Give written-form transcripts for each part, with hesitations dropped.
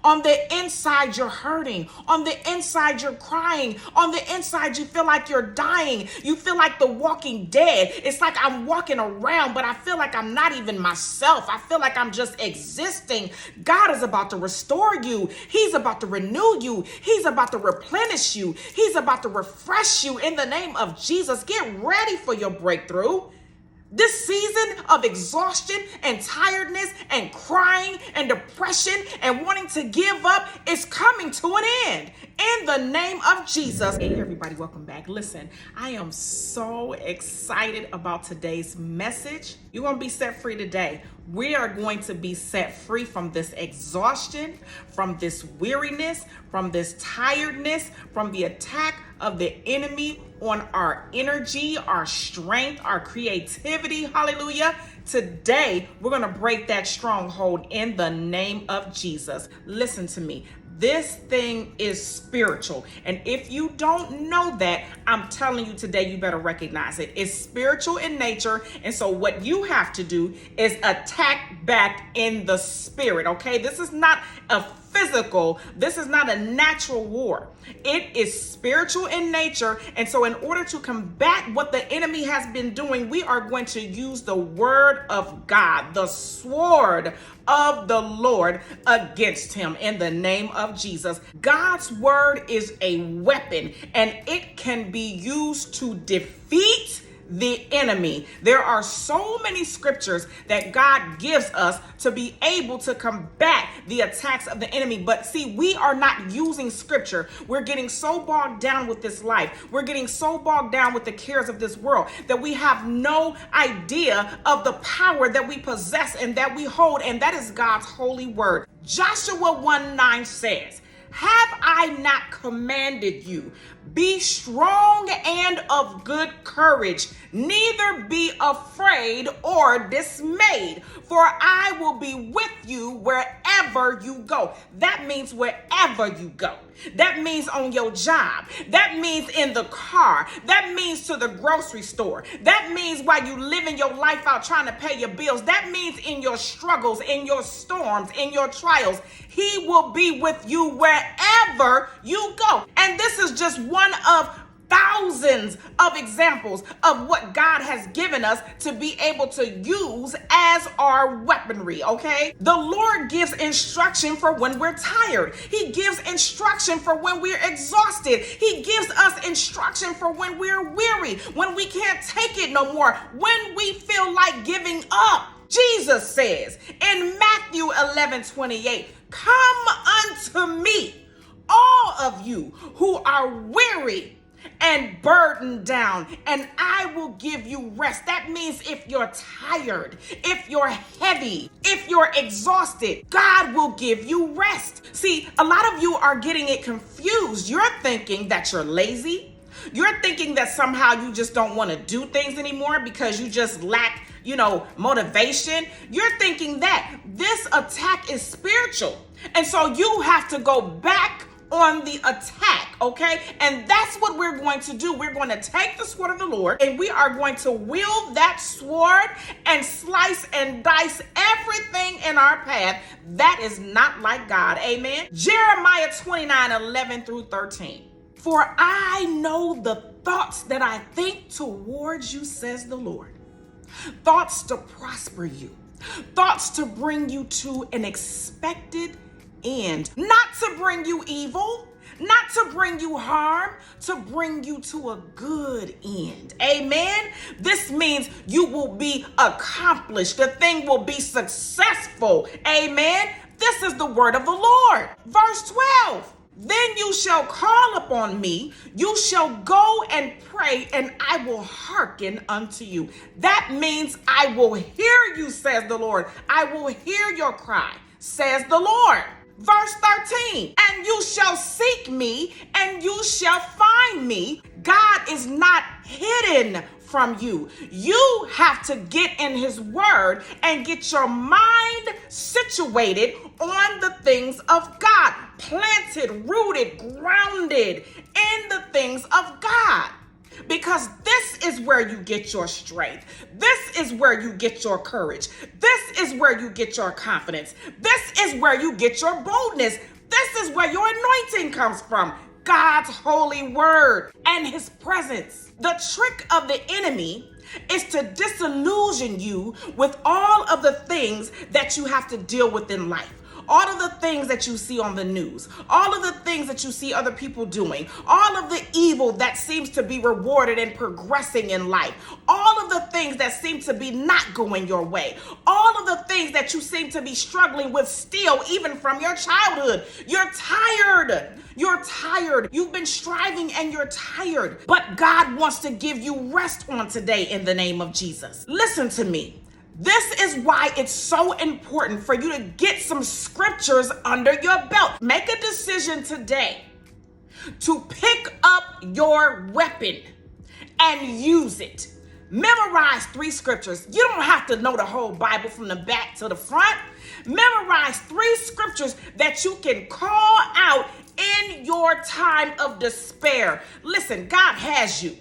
On the inside, you're hurting. On the inside, you're crying. On the inside, you feel like you're dying. You feel like the walking dead. It's like I'm walking around, but I feel like I'm not even myself. I feel like I'm just existing. God is about to restore you. He's about to renew you. He's about to replenish you. He's about to refresh you in the name of Jesus. Get ready for your breakthrough. This season of exhaustion and tiredness and crying and depression and wanting to give up is coming to an end in the name of Jesus. Hey everybody, welcome back. Listen, I am so excited about today's message. You're going to be set free today. We are going to be set free from this exhaustion, from this weariness, from this tiredness, from the attack of the enemy on our energy, our strength, our creativity. Hallelujah. Today, we're going to break that stronghold in the name of Jesus. Listen to me. This thing is spiritual. And if you don't know that, I'm telling you today, you better recognize it. It's spiritual in nature. And so what you have to do is attack back in the spirit. Okay. This is not a physical. This is not a natural war. It is spiritual in nature. And so in order to combat what the enemy has been doing, we are going to use the word of God, the sword of the Lord against him in the name of Jesus. God's word is a weapon and it can be used to defeat the enemy. There are so many scriptures that God gives us to be able to combat the attacks of the enemy. But see, we are not using scripture. We're getting so bogged down with this life. We're getting so bogged down with the cares of this world that we have no idea of the power that we possess and that we hold. And that is God's holy word. Joshua 1:9 says, "Have I not commanded you? Be strong and of good courage, neither be afraid or dismayed, for I will be with you wherever you go." That means wherever you go. That means on your job. That means in the car. That means to the grocery store. That means while you living your life out trying to pay your bills. That means in your struggles, in your storms, in your trials. He will be with you wherever you go. And this is just one of thousands of examples of what God has given us to be able to use as our weaponry, okay? The Lord gives instruction for when we're tired. He gives instruction for when we're exhausted. He gives us instruction for when we're weary, when we can't take it no more, when we feel like giving up. Jesus says in Matthew 11:28, "Come unto me, all of you who are weary and burdened down, and I will give you rest." That means if you're tired, if you're heavy, if you're exhausted, God will give you rest. See, a lot of you are getting it confused. You're thinking that you're lazy. You're thinking that somehow you just don't want to do things anymore because you just lack motivation. You're thinking that this attack is spiritual. And so you have to go back on the attack, okay? And that's what we're going to do. We're going to take the sword of the Lord and we are going to wield that sword and slice and dice everything in our path that is not like God. Amen. Jeremiah 29:11 through 13. "For I know the thoughts that I think towards you, says the Lord. Thoughts to prosper you, thoughts to bring you to an expected end, not to bring you evil, not to bring you harm, to bring you to a good end." Amen. This means you will be accomplished. The thing will be successful. Amen. This is the word of the Lord. Verse 12. "Then you shall call upon me, you shall go and pray, and I will hearken unto you." That means I will hear you, says the Lord. I will hear your cry, says the Lord. Verse 13, "And you shall seek me, and you shall find me." God is not hidden from you. You have to get in his word and get your mind situated on the things of God, planted, rooted, grounded in the things of God. Because this is where you get your strength. This is where you get your courage. This is where you get your confidence. This is where you get your boldness. This is where your anointing comes from. God's holy word and his presence. The trick of the enemy is to disillusion you with all of the things that you have to deal with in life. All of the things that you see on the news, all of the things that you see other people doing, all of the evil that seems to be rewarded and progressing in life, all of the things that seem to be not going your way, all of the things that you seem to be struggling with still, even from your childhood. You're tired. You're tired. You've been striving and you're tired. But God wants to give you rest on today in the name of Jesus. Listen to me. This is why it's so important for you to get some scriptures under your belt. Make a decision today to pick up your weapon and use it. Memorize 3 scriptures. You don't have to know the whole Bible from the back to the front. Memorize 3 scriptures that you can call out in your time of despair. Listen, God has you.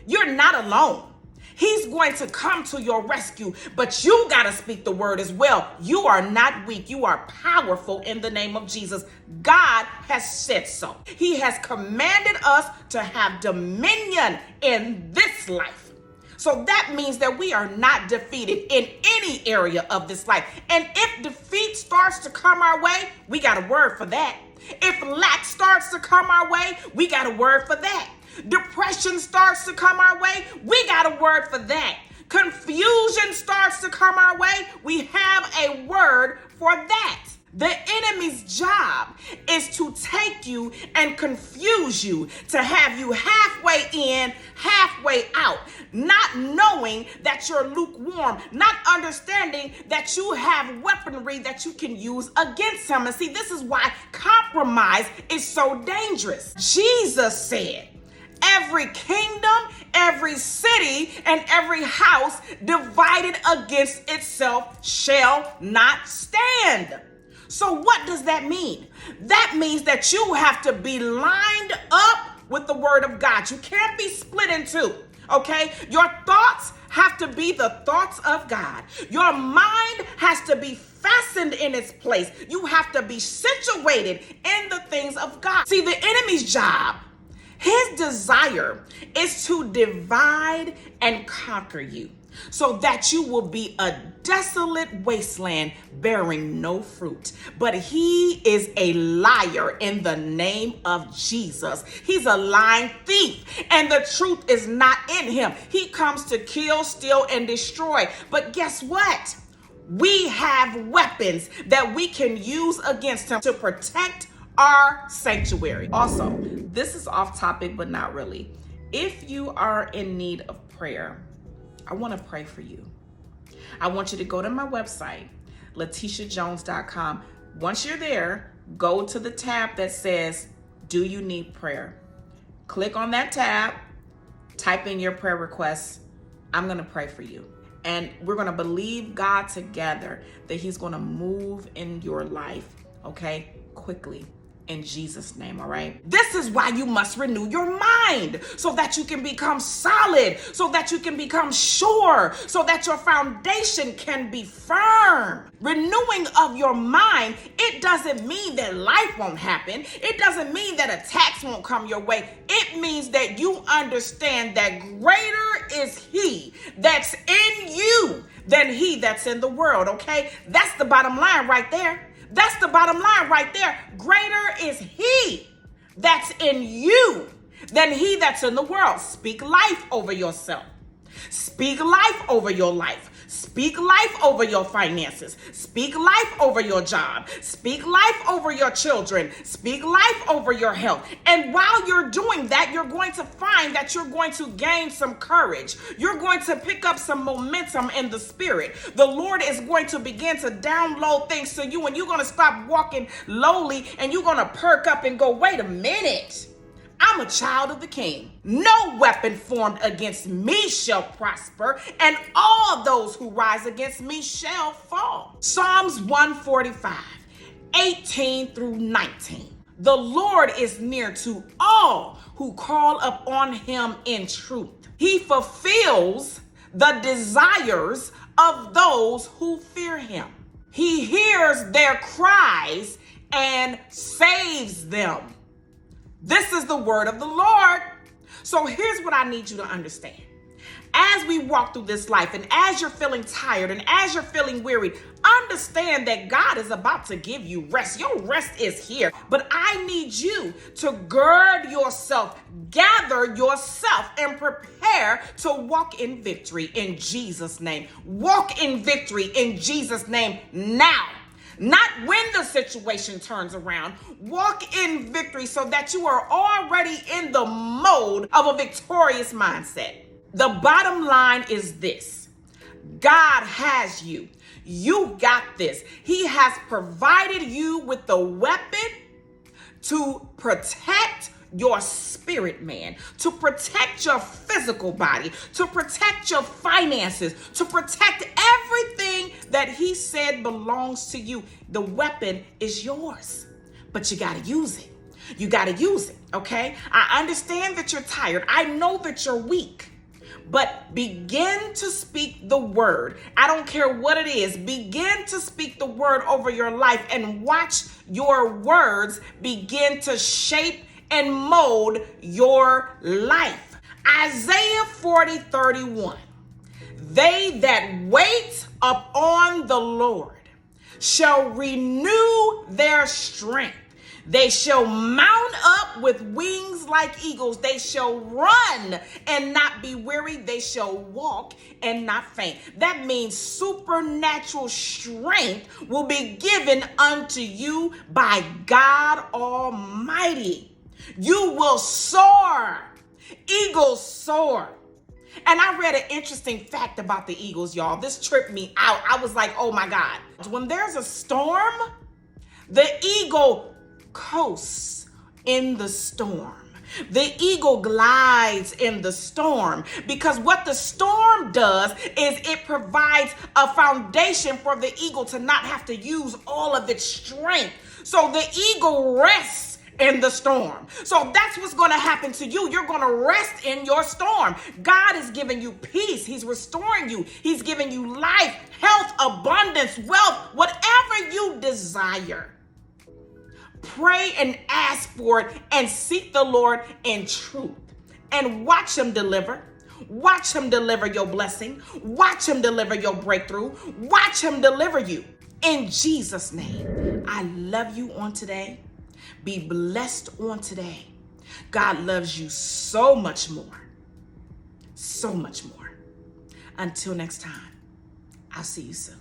You're not alone. He's going to come to your rescue, but you got to speak the word as well. You are not weak. You are powerful in the name of Jesus. God has said so. He has commanded us to have dominion in this life. So that means that we are not defeated in any area of this life. And if defeat starts to come our way, we got a word for that. If lack starts to come our way, we got a word for that. Depression starts to come our way, we got a word for that. Confusion starts to come our way, we have a word for that. The enemy's job is to take you and confuse you, to have you halfway in, halfway out, not knowing that you're lukewarm, not understanding that you have weaponry that you can use against him. And see, this is why compromise is so dangerous. Jesus said, every kingdom, every city, and every house divided against itself shall not stand. So what does that mean? That means that you have to be lined up with the word of God. You can't be split in two, okay? Your thoughts have to be the thoughts of God. Your mind has to be fastened in its place. You have to be situated in the things of God. See, the enemy's job, his desire is to divide and conquer you so that you will be a desolate wasteland bearing no fruit. But he is a liar in the name of Jesus. He's a lying thief, and the truth is not in him. He comes to kill, steal, and destroy. But guess what? We have weapons that we can use against him to protect our sanctuary. Also, this is off topic, but not really. If you are in need of prayer, I want to pray for you. I want you to go to my website, letitiajones.com. Once you're there, go to the tab that says, do you need prayer? Click on that tab, type in your prayer requests. I'm going to pray for you. And we're going to believe God together that he's going to move in your life, okay, quickly. In Jesus' name, all right? This is why you must renew your mind so that you can become solid, so that you can become sure, so that your foundation can be firm. Renewing of your mind, it doesn't mean that life won't happen. It doesn't mean that attacks won't come your way. It means that you understand that greater is he that's in you than he that's in the world, okay? That's the bottom line right there. That's the bottom line right there. Greater is he that's in you than he that's in the world. Speak life over yourself. Speak life over your life. Speak life over your finances. Speak life over your job. Speak life over your children. Speak life over your health. And while you're doing that, you're going to find that you're going to gain some courage. You're going to pick up some momentum in the spirit. The Lord is going to begin to download things to you, and you're going to stop walking lowly, and you're going to perk up and go, wait a minute. I'm a child of the King. No weapon formed against me shall prosper, and all those who rise against me shall fall. Psalms 145, 18 through 19. The Lord is near to all who call upon him in truth. He fulfills the desires of those who fear him. He hears their cries and saves them. This is the word of the Lord. So here's what I need you to understand. As we walk through this life, and as you're feeling tired, and as you're feeling weary, understand that God is about to give you rest. Your rest is here. But I need you to gird yourself, gather yourself, and prepare to walk in victory in Jesus' name. Walk in victory in Jesus' name now. Not when the situation turns around. Walk in victory so that you are already in the mode of a victorious mindset. The bottom line is this: God has you. You got this. He has provided you with the weapon to protect your spirit man, to protect your physical body, to protect your finances, to protect everything that he said belongs to you. The weapon is yours, but you got to use it. You got to use it, okay? I understand that you're tired. I know that you're weak. But begin to speak the word. I don't care what it is. Begin to speak the word over your life and watch your words begin to shape and mold your life. Isaiah 40:31. They that wait upon the Lord shall renew their strength. They shall mount up with wings like eagles. They shall run and not be weary. They shall walk and not faint. That means supernatural strength will be given unto you by God Almighty. You will soar. Eagles soar. And I read an interesting fact about the eagles, y'all. This tripped me out. I was like, oh my God. When there's a storm, the eagle coasts in the storm. The eagle glides in the storm, because what the storm does is it provides a foundation for the eagle to not have to use all of its strength. So the eagle rests in the storm. So that's what's going to happen to you. You're going to rest in your storm. God is giving you peace. He's restoring you. He's giving you life, health, abundance, wealth, whatever you desire. Pray and ask for it and seek the Lord in truth and watch him deliver. Watch him deliver your blessing. Watch him deliver your breakthrough. Watch him deliver you in Jesus' name. I love you on today. Be blessed on today. God loves you so much more. So much more. Until next time, I'll see you soon.